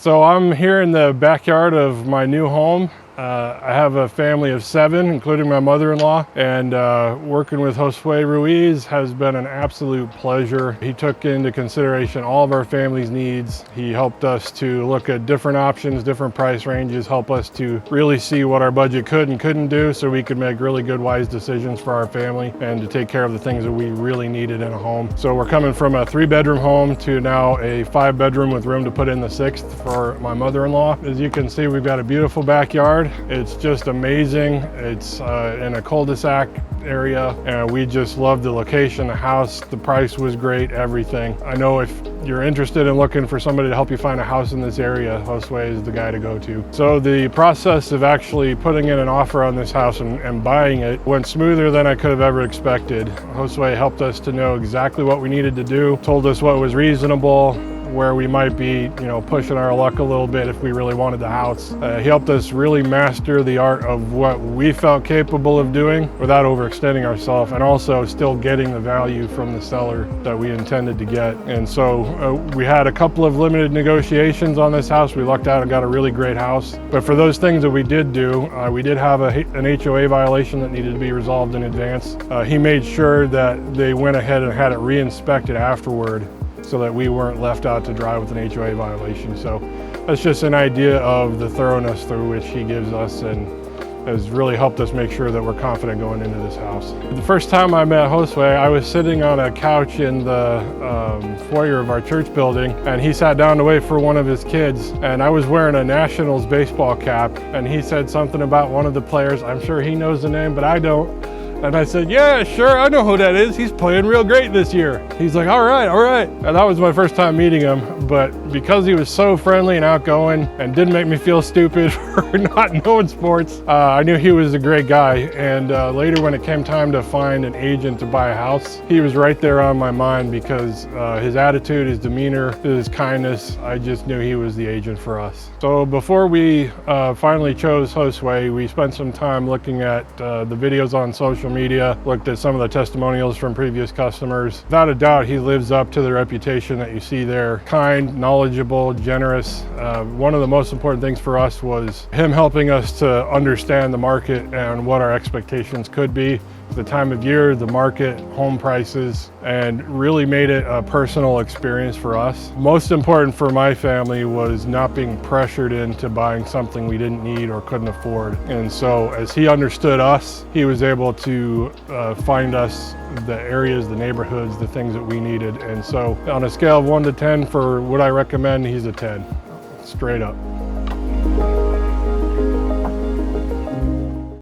So I'm here in the backyard of my new home. I have a family of 7, including my mother-in-law, and working with Josue Ruiz has been an absolute pleasure. He took into consideration all of our family's needs. He helped us to look at different options, different price ranges, help us to really see what our budget could and couldn't do so we could make really good, wise decisions for our family and to take care of the things that we really needed in a home. So we're coming from a 3-bedroom home to now a 5-bedroom with room to put in the 6th for my mother-in-law. As you can see, we've got a beautiful backyard. It's just amazing. It's in a cul-de-sac area, and we just love the location, the house, the price was great, everything. I know if you're interested in looking for somebody to help you find a house in this area, Josue is the guy to go to. So the process of actually putting in an offer on this house and buying it went smoother than I could have ever expected. Josue helped us to know exactly what we needed to do, told us what was reasonable, where we might be, pushing our luck a little bit if we really wanted the house. He helped us really master the art of what we felt capable of doing without overextending ourselves, and also still getting the value from the seller that we intended to get. And so we had a couple of limited negotiations on this house. We lucked out and got a really great house. But for those things that we did do, we did have an HOA violation that needed to be resolved in advance. He made sure that they went ahead and had it re-inspected afterward, so that we weren't left out to dry with an HOA violation. So that's just an idea of the thoroughness through which he gives us, and has really helped us make sure that we're confident going into this house. The first time I met Josue, I was sitting on a couch in the foyer of our church building, and he sat down to wait for one of his kids, and I was wearing a Nationals baseball cap, and he said something about one of the players. I'm sure he knows the name, but I don't. And I said, yeah, sure, I know who that is. He's playing real great this year. He's like, all right. And that was my first time meeting him. But because he was so friendly and outgoing and didn't make me feel stupid for not knowing sports, I knew he was a great guy. And later when it came time to find an agent to buy a house, he was right there on my mind because his attitude, his demeanor, his kindness, I just knew he was the agent for us. So before we finally chose Josue, we spent some time looking at the videos on social media, looked at some of the testimonials from previous customers. Without a doubt, he lives up to the reputation that you see there. Kind, knowledgeable, generous. One of the most important things for us was him helping us to understand the market and what our expectations could be, the time of year, the market, home prices, and really made it a personal experience for us. Most important for my family was not being pressured into buying something we didn't need or couldn't afford. And so as he understood us, he was able to find us the areas, the neighborhoods, the things that we needed. And so on a scale of 1 to 10 for what I recommend, he's a 10, straight up.